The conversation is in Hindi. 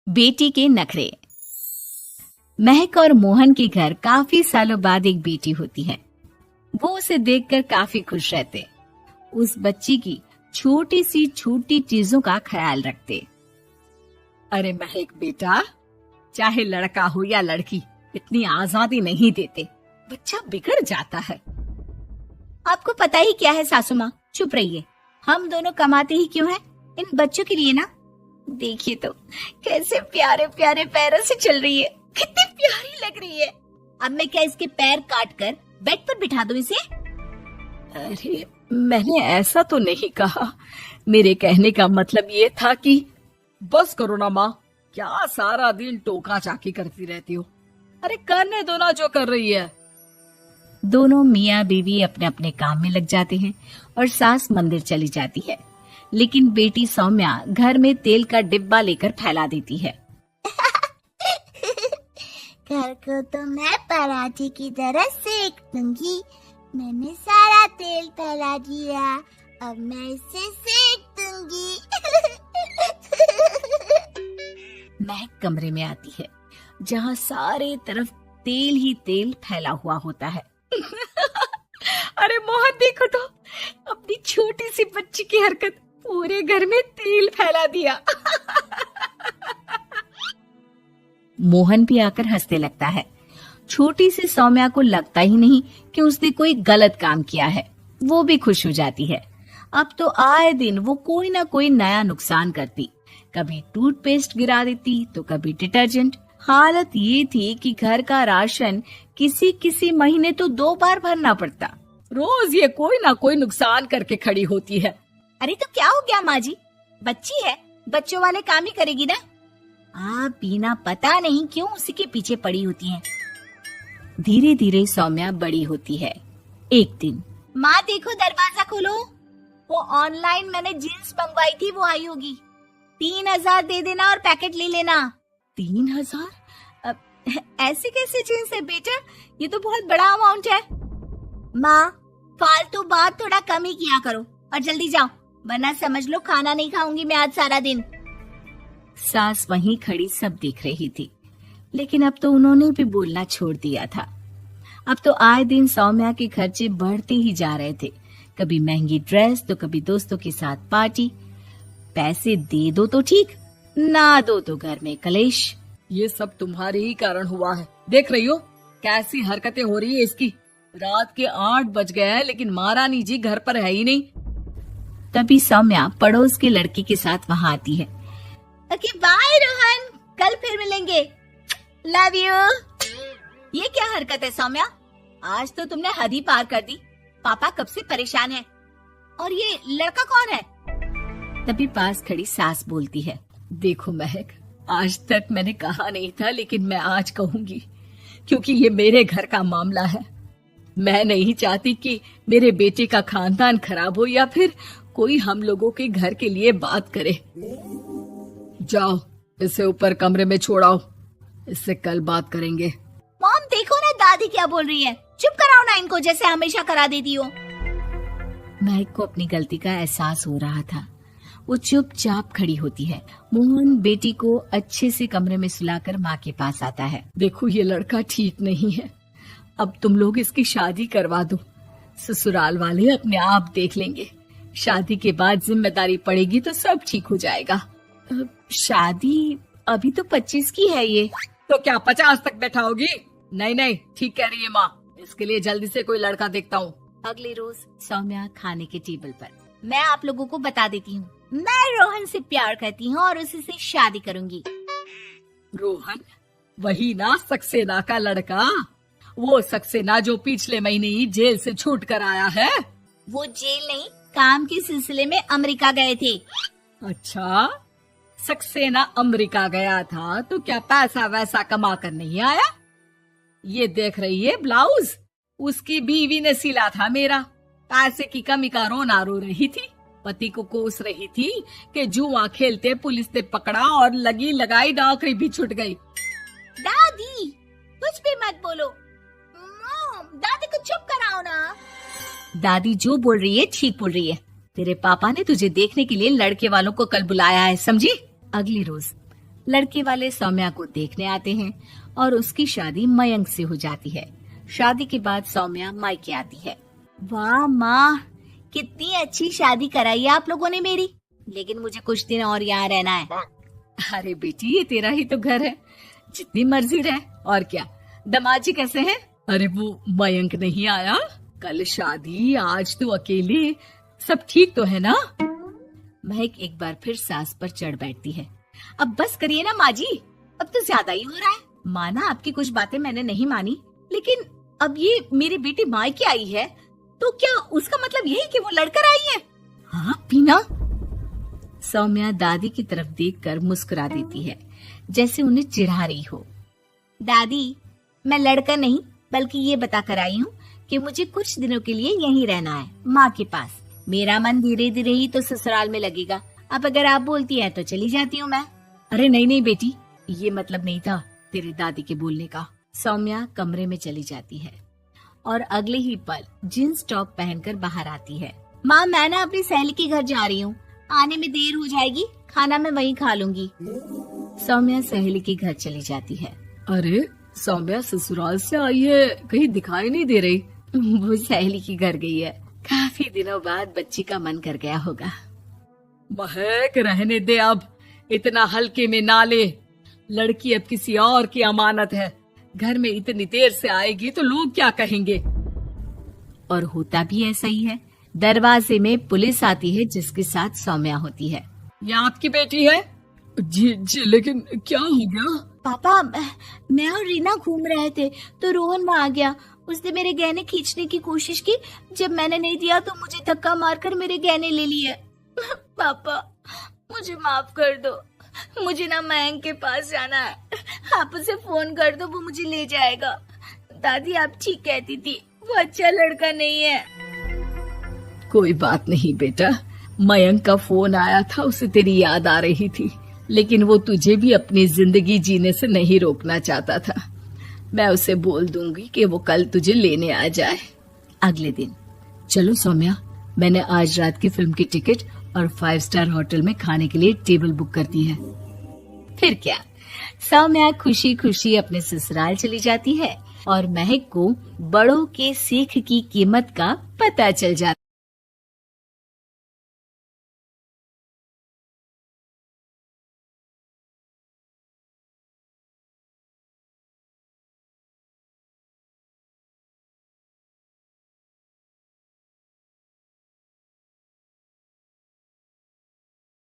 बेटी के नखरे। महक और मोहन के घर काफी सालों बाद एक बेटी होती है। वो उसे देखकर काफी खुश रहते। उस बच्ची की छोटी सी छोटी चीजों का ख्याल रखते। अरे महक बेटा, चाहे लड़का हो या लड़की, इतनी आजादी नहीं देते, बच्चा बिगड़ जाता है। आपको पता ही क्या है सासू माँ, चुप रहिए। हम दोनों कमाते ही क्यों हैं? इन बच्चों के लिए ना। देखिए तो कैसे प्यारे प्यारे पैरों से चल रही है, कितनी प्यारी लग रही है। अब मैं क्या इसके पैर काट कर बेड पर बिठा दूं इसे? अरे मैंने ऐसा तो नहीं कहा। मेरे कहने का मतलब ये था कि बस करो ना माँ, क्या सारा दिन टोका चाकी करती रहती हो। अरे करने दो ना जो कर रही है। दोनों मियाँ बीवी अपने अपने काम में लग जाते हैं और सास मंदिर चली जाती है। लेकिन बेटी सौम्या घर में तेल का डिब्बा लेकर फैला देती है। घर को तो मैं पराठे की तरह सेक दूंगी। मैंने सारा तेल फैला दिया, अब मैं इसे सेक दूंगी। महक कमरे में आती है जहाँ सारे तरफ तेल ही तेल फैला हुआ होता है। अरे मोहन देखो तो, अपनी छोटी सी बच्ची की हरकत, पूरे घर में तेल फैला दिया। मोहन भी आकर हंसने लगता है। छोटी सी सौम्या को लगता ही नहीं कि उसने कोई गलत काम किया है। वो भी खुश हो जाती है। अब तो आए दिन वो कोई ना कोई नया नुकसान करती। कभी टूथपेस्ट गिरा देती तो कभी डिटर्जेंट। हालत ये थी कि घर का राशन किसी किसी महीने तो 2 बार भरना पड़ता। रोज ये कोई ना कोई नुकसान करके खड़ी होती है। अरे तो क्या हो गया माँ जी, बच्ची है, बच्चों वाले काम ही करेगी ना। आप बिना पता नहीं क्यों उसी के पीछे पड़ी होती हैं। धीरे धीरे सौम्या बड़ी होती है। एक दिन, माँ देखो दरवाजा खोलो, वो ऑनलाइन मैंने जीन्स मंगवाई थी, वो आई होगी। 3000 दे देना और पैकेट ले लेना। 3000? ऐसी कैसी जीन्स है बेटा, ये तो बहुत बड़ा अमाउंट है। माँ फालतू बात थोड़ा कम ही किया करो और जल्दी जाओ, वरना समझ लो खाना नहीं खाऊंगी मैं आज सारा दिन। सास वहीं खड़ी सब देख रही थी, लेकिन अब तो उन्होंने भी बोलना छोड़ दिया था। अब तो आए दिन सौम्या के खर्चे बढ़ते ही जा रहे थे। कभी महंगी ड्रेस तो कभी दोस्तों के साथ पार्टी। पैसे दे दो तो ठीक, ना दो तो घर में कलेश। ये सब तुम्हारे ही कारण हुआ है। देख रही हो कैसी हरकतें हो रही है इसकी। रात के 8 बज गए हैं, लेकिन महारानी जी घर पर है ही नहीं। तभी सौम्या पड़ोस के लड़की के साथ वहाँ आती है। ओके बाय रोहन, कल फिर मिलेंगे, लव यू। ये क्या हरकत है सौम्या, आज तो तुमने हद ही पार कर दी। पापा कब से परेशान है। और ये लड़का कौन है? तभी पास खड़ी सास बोलती है, देखो महक, आज तक मैंने कहा नहीं था, लेकिन मैं आज कहूंगी, क्योंकि ये मेरे घर का मामला है। मैं नहीं चाहती कि मेरे बेटे का खानदान खराब हो या फिर कोई हम लोगों के घर के लिए बात करे। जाओ इसे ऊपर कमरे में छोड़ाओ, इससे कल बात करेंगे। मॉम देखो ना दादी क्या बोल रही है, चुप कराओ ना इनको, जैसे हमेशा करा देती हो। महक को अपनी गलती का एहसास हो रहा था। वो चुपचाप खड़ी होती है। मोहन बेटी को अच्छे से कमरे में सुलाकर माँ के पास आता है। देखो ये लड़का ठीक नहीं है, अब तुम लोग इसकी शादी करवा दो। ससुराल वाले अपने आप देख लेंगे। शादी के बाद जिम्मेदारी पड़ेगी तो सब ठीक हो जाएगा। शादी अभी तो 25 की है ये। तो क्या 50 तक बैठाओगी? नहीं नहीं, ठीक कह रही है माँ, इसके लिए जल्दी से कोई लड़का देखता हूँ। अगले रोज सौम्या खाने के टेबल पर, मैं आप लोगों को बता देती हूँ, मैं रोहन से प्यार करती हूँ और उसी से शादी करूंगी। रोहन? वही ना सक्सेना का लड़का, वो सक्सेना जो पिछले महीने ही जेल से छूट कर आया है। वो जेल नहीं, काम के सिलसिले में अमेरिका गए थे। अच्छा, सक्सेना अमेरिका गया था तो क्या पैसा वैसा कमा कर नहीं आया? ये देख रही है ब्लाउज, उसकी बीवी ने सिला था मेरा। पैसे की कमी का रोना रो रही थी, पति को कोस रही थी कि जुआ खेलते पुलिस ने पकड़ा और लगी लगाई नौकरी भी छूट गई। दादी कुछ भी मत बोलो, दादी को चुप कराओ ना। दादी जो बोल रही है ठीक बोल रही है। तेरे पापा ने तुझे देखने के लिए लड़के वालों को कल बुलाया है, समझी? अगली रोज लड़के वाले सौम्या को देखने आते हैं और उसकी शादी मयंक से हो जाती है। शादी के बाद सौम्या मायके आती है। वाह माँ, कितनी अच्छी शादी कराई है आप लोगों ने मेरी। लेकिन मुझे कुछ दिन और यहाँ रहना है। अरे बेटी, ये तेरा ही तो घर है, जितनी मर्जी रह। और क्या, दमाजी कैसे हैं? अरे वो मयंक नहीं आया, कल शादी, आज तो अकेले, सब ठीक तो है ना? महक एक बार फिर सास पर चढ़ बैठती है। अब बस करिए ना माँ जी, अब तो ज्यादा ही हो रहा है। माना आपकी कुछ बातें मैंने नहीं मानी, लेकिन अब ये मेरी बेटी मायके आई है तो क्या उसका मतलब यही कि वो लड़कर आई है? हाँ पीना। सौम्या दादी की तरफ देखकर मुस्कुरा देती है, जैसे उन्हें चिढ़ा रही हो। दादी, मैं लड़का नहीं बल्कि ये बता कर आई हूँ कि मुझे कुछ दिनों के लिए यहीं रहना है, माँ के पास। मेरा मन धीरे धीरे ही तो ससुराल में लगेगा। अब अगर आप बोलती है तो चली जाती हूँ मैं। अरे नहीं नहीं बेटी, ये मतलब नहीं था तेरे दादी के बोलने का। सौम्या कमरे में चली जाती है और अगले ही पल जींस टॉप पहनकर बाहर आती है। माँ, मैं ना अपनी सहेली के घर जा रही हूँ, आने में देर हो जाएगी, खाना मैं वहीं खा लूंगी। सौम्या सहेली के घर चली जाती है। अरे सौम्या ससुराल से आई है, कहीं दिखाई नहीं दे रही। वो सहेली के घर गई है, काफी दिनों बाद बच्ची का मन कर गया होगा। महक रहने दे, अब इतना हल्के में ना ले। लड़की अब किसी और की अमानत है, घर में इतनी देर से आएगी तो लोग क्या कहेंगे। और होता भी ऐसा ही है। दरवाजे में पुलिस आती है जिसके साथ सौम्या होती है। ये आपकी बेटी है? जी लेकिन क्या हो गया? पापा, मैं और रीना घूम रहे थे तो रोहन वहाँ आ गया। उसने मेरे गहने खींचने की कोशिश की, जब मैंने नहीं दिया तो मुझे धक्का मारकर मेरे गहने ले लिए। पापा, मुझे माफ कर दो, मुझे ना मयंक के पास जाना है। आप उसे फोन कर दो, वो मुझे ले जाएगा। दादी आप ठीक कहती थी, वो अच्छा लड़का नहीं है। कोई बात नहीं बेटा, मयंक का फोन आया था, उसे तेरी याद आ रही थी, लेकिन वो तुझे भी अपनी जिंदगी जीने से नहीं रोकना चाहता था। मैं उसे बोल दूंगी कि वो कल तुझे लेने आ जाए। अगले दिन। चलो सौम्या, मैंने आज रात की फिल्म की टिकट और 5 स्टार होटल में खाने के लिए टेबल बुक कर दी है। फिर क्या, सौम्या खुशी खुशी अपने ससुराल चली जाती है और महक को बड़ों के सीख की कीमत का पता चल जाता है।